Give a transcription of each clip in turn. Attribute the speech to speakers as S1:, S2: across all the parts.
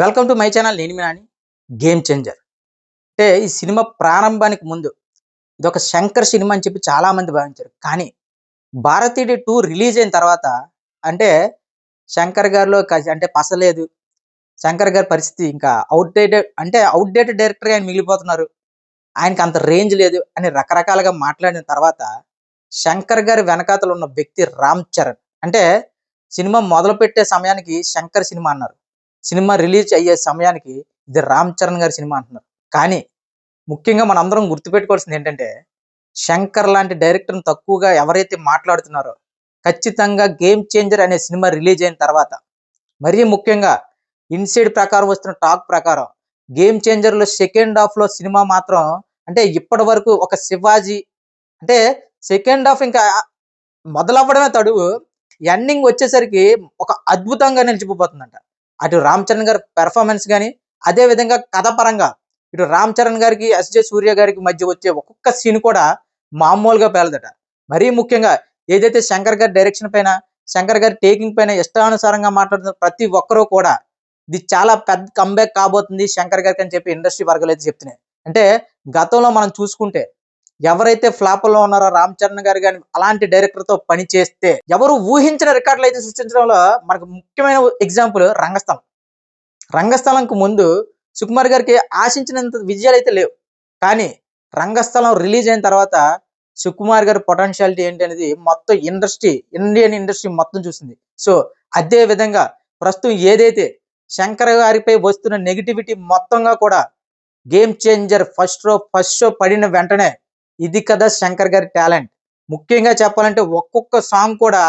S1: Welcome to my channel. నేను మీ Nani. Game changer అంటే ఈ సినిమా ప్రారంభానికి ముందు ఇదొక శంకర్ సినిమా అని చెప్పి చాలామంది భావించారు. కానీ భారతీయుడు 2 రిలీజ్ అయిన తర్వాత అంటే శంకర్ గారిలో అంటే పసలేదు. శంకర్ గారి పరిస్థితి ఇంకా అవుట్డేటెడ్ డైరెక్టర్గా ఆయన మిగిలిపోతున్నారు. ఆయనకి అంత రేంజ్ లేదు అని రకరకాలుగా మాట్లాడిన తర్వాత శంకర్ గారి వెనకాతలు ఉన్న వ్యక్తి రామ్ చరణ్. అంటే సినిమా మొదలుపెట్టే సమయానికి శంకర్ సినిమా అన్నారు. సినిమా రిలీజ్ అయ్యే సమయానికి ఇది రామ్ చరణ్ గారి సినిమా అంటున్నారు. కానీ ముఖ్యంగా మనందరం గుర్తుపెట్టుకోవాల్సింది ఏంటంటే శంకర్ లాంటి డైరెక్టర్ని తక్కువగా ఎవరైతే మాట్లాడుతున్నారో ఖచ్చితంగా గేమ్ చేంజర్ అనే సినిమా రిలీజ్ అయిన తర్వాత మరీ ముఖ్యంగా ఇన్సైడ్ ప్రకారం వస్తున్న టాక్ ప్రకారం గేమ్ చేంజర్లో సెకండ్ హాఫ్లో సినిమా మాత్రం అంటే ఇప్పటి వరకు ఒక శివాజీ అంటే సెకండ్ హాఫ్ ఇంకా మొదలవ్వడమే తడువు, ఎండింగ్ వచ్చేసరికి ఒక అద్భుతంగా నిలిచిపోతుందంట. అటు రామ్ చరణ్ గారి పెర్ఫార్మెన్స్ కానీ అదే విధంగా కథ పరంగా ఇటు రామ్ చరణ్ గారికి ఎస్జే సూర్య గారికి మధ్య వచ్చే ఒక్కొక్క సీన్ కూడా మామూలుగా పేలదట. మరీ ముఖ్యంగా ఏదైతే శంకర్ గారి డైరెక్షన్ పైన శంకర్ గారి టేకింగ్ పైన ఇష్టానుసారంగా మాట్లాడుతున్న ప్రతి ఒక్కరూ కూడా ఇది చాలా పెద్ద కంబ్యాక్ కాబోతుంది శంకర్ గారికి అని చెప్పి ఇండస్ట్రీ వర్గాలు అయితే చెప్తున్నాయి. అంటే గతంలో మనం చూసుకుంటే ఎవరైతే ఫ్లాపుల్లో ఉన్నారో రామ్ చరణ్ గారు కానీ అలాంటి డైరెక్టర్తో పని చేస్తే ఎవరు ఊహించిన రికార్డులు అయితే సృష్టించడంలో మనకు ముఖ్యమైన ఎగ్జాంపుల్ రంగస్థలం. రంగస్థలంకు ముందు సుకుమార్ గారికి ఆశించినంత విజయాలు అయితే లేవు. కానీ రంగస్థలం రిలీజ్ అయిన తర్వాత సుకుమార్ గారి పొటెన్షియాలిటీ ఏంటి అనేది మొత్తం ఇండియన్ ఇండస్ట్రీ మొత్తం చూసింది. సో అదే విధంగా ప్రస్తుతం ఏదైతే శంకర్ గారిపై వస్తున్న నెగిటివిటీ మొత్తంగా కూడా గేమ్ చేంజర్ ఫస్ట్ షో పడిన వెంటనే ఇది కదా శంకర్ గారి టాలెంట్. ముఖ్యంగా చెప్పాలంటే ఒక్కొక్క సాంగ్ కూడా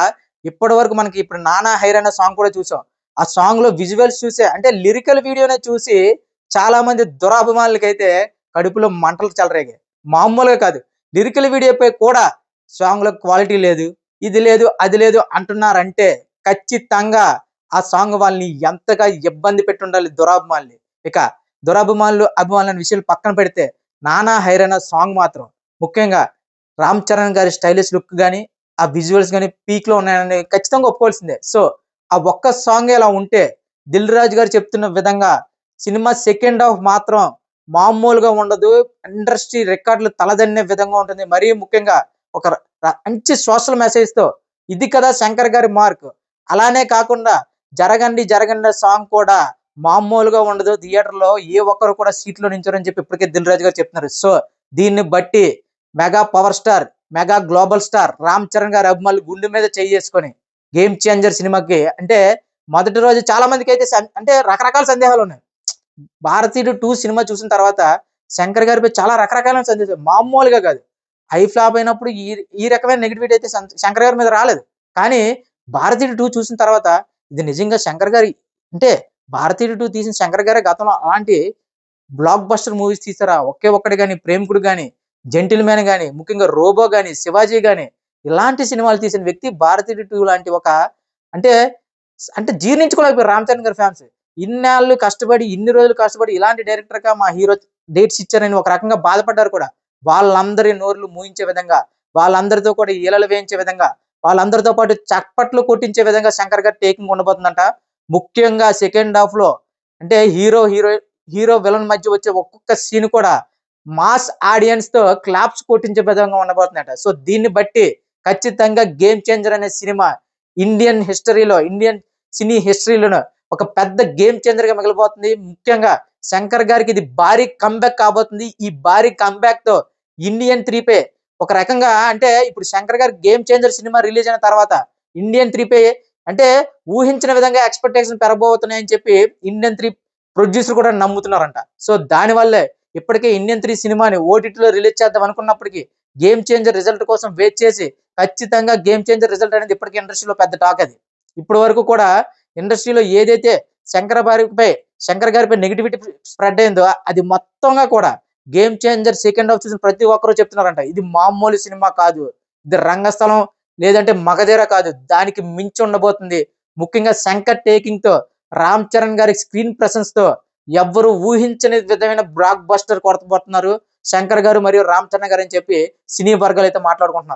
S1: ఇప్పటి వరకు మనకి ఇప్పుడు నానా హైరాణ సాంగ్ కూడా చూసాం. ఆ సాంగ్ లో విజువల్స్ చూసే అంటే లిరికల్ వీడియోనే చూసి చాలా మంది దురాభిమానులకైతే కడుపులో మంటలు చెలరేగాయి. మామూలుగా కాదు, లిరికల్ వీడియోపై కూడా సాంగ్ లో క్వాలిటీ లేదు, ఇది లేదు, అది లేదు అంటున్నారంటే ఖచ్చితంగా ఆ సాంగ్ వాళ్ళని ఎంతగా ఇబ్బంది పెట్టి ఉండాలి దురాభిమానులు. ఇక అభిమానులు విషయాలు పక్కన పెడితే నానా హైరాణ సాంగ్ మాత్రం ముఖ్యంగా రామ్ చరణ్ గారి స్టైలిష్ లుక్ కానీ ఆ విజువల్స్ కానీ పీక్ లో ఉన్నాయని ఖచ్చితంగా ఒప్పుకోవాల్సిందే. సో ఆ ఒక్క సాంగ్ ఇలా ఉంటే దిల్ రాజు గారు చెప్తున్న విధంగా సినిమా సెకండ్ హాఫ్ మాత్రం మామూలుగా ఉండదు, ఇండస్ట్రీ రికార్డులు తలదన్నే విధంగా ఉంటుంది. మరీ ముఖ్యంగా ఒక మంచి సోషల్ మెసేజ్ తో ఇది కదా శంకర్ గారి మార్క్. అలానే కాకుండా జరగండి సాంగ్ కూడా మామూలుగా ఉండదు, థియేటర్లో ఏ ఒక్కరు కూడా సీట్లో నించోరని చెప్పి ఇప్పటికే దిల్ రాజు గారు చెప్తున్నారు. సో దీన్ని బట్టి mega power star, mega global star Ram Charan గారి అభిమానులు గుండె మీద చేసుకొని గేమ్ చేంజర్ సినిమాకి అంటే మొదటి రోజు చాలా మందికి అయితే అంటే రకరకాల సందేహాలు ఉన్నాయి. భారతీయుడు 2 సినిమా చూసిన తర్వాత శంకర్ గారిపై చాలా రకరకాల సందేహాలు, మామూలుగా కాదు. హై ఫ్లాప్ అయినప్పుడు ఈ రకమైన నెగిటివిటీ అయితే శంకర్ గారి మీద రాలేదు. కానీ భారతీయుడు 2 చూసిన తర్వాత ఇది నిజంగా శంకర్ గారి అంటే భారతీయుడు 2 తీసిన శంకర్ గారే గతంలో అలాంటి బ్లాక్ బస్టర్ మూవీస్ తీసారా? ఒకే ఒక్కటి కానీ, ప్రేమికుడు కానీ, జెంటిల్ మ్యాన్ కానీ, ముఖ్యంగా రోబో కానీ, శివాజీ కానీ ఇలాంటి సినిమాలు తీసిన వ్యక్తి భారతీయుడు 2 లాంటి ఒక అంటే అంటే జీర్ణించుకోలేకపోయారు రామ్ చరణ్ గారి ఫ్యాన్స్. ఇన్నాళ్ళు కష్టపడి ఇన్ని రోజులు కష్టపడి ఇలాంటి డైరెక్టర్గా మా హీరో డేట్స్ ఇచ్చారని ఒక రకంగా బాధపడ్డారు కూడా. వాళ్ళందరి నోర్లు మూయించే విధంగా, వాళ్ళందరితో కూడా ఈలలు వేయించే విధంగా, వాళ్ళందరితో పాటు చప్పట్లు కొట్టించే విధంగా శంకర్ గారి టేకింగ్ ఉండబోతుందంట. ముఖ్యంగా సెకండ్ హాఫ్ లో అంటే హీరో విలన్ మధ్య వచ్చే ఒక్కొక్క సీన్ కూడా మాస్ ఆడియన్స్ తో క్లాప్స్ కొట్టించే విధంగా ఉండబోతుందట. సో దీన్ని బట్టి ఖచ్చితంగా గేమ్ చేంజర్ అనే సినిమా ఇండియన్ సినీ హిస్టరీలోనూ ఒక పెద్ద గేమ్ చేంజర్ గా మిగిలిపోతుంది. ముఖ్యంగా శంకర్ గారికి ఇది భారీ కంబ్యాక్ కాబోతుంది. ఈ భారీ కంబ్యాక్ తో ఇండియన్ 3 ఒక రకంగా అంటే ఇప్పుడు శంకర్ గారి గేమ్ చేంజర్ సినిమా రిలీజ్ అయిన తర్వాత ఇండియన్ 3 అంటే ఊహించిన విధంగా ఎక్స్పెక్టేషన్ పెరగబోతున్నాయని చెప్పి ఇండియన్ 3 ప్రొడ్యూసర్ కూడా నమ్ముతున్నారంట. సో దానివల్లే ఇప్పటికే ఇండియన్ 3 సినిమాని ఓటీటీలో రిలీజ్ చేద్దాం అనుకున్నప్పటికీ గేమ్ చేంజర్ రిజల్ట్ కోసం వెయిట్ చేసి ఖచ్చితంగా గేమ్ చేంజర్ రిజల్ట్ అనేది ఇప్పటికే ఇండస్ట్రీలో పెద్ద టాక్. అది ఇప్పటి వరకు కూడా ఇండస్ట్రీలో ఏదైతే శంకర్ గారిపై నెగిటివిటీ స్ప్రెడ్ అయిందో అది మొత్తంగా కూడా గేమ్ చేంజర్ సెకండ్ హాఫ్ చూసిన ప్రతి ఒక్కరూ చెప్తున్నారంట ఇది మామూలు సినిమా కాదు, ఇది రంగస్థలం లేదంటే మగధీర కాదు, దానికి మించి ఉండబోతుంది. ముఖ్యంగా శంకర్ టేకింగ్ తో రామ్ చరణ్ గారి స్క్రీన్ ప్రెసెన్స్ తో ఎవ్వరు ఊహించని విధమైన బ్లాక్ బస్టర్ కొడతబోతున్నారు శంకర్ గారు మరియు రామ్ చరణ్ గారు అని చెప్పి సినీ వర్గాలు అయితే మాట్లాడుకుంటున్నారు.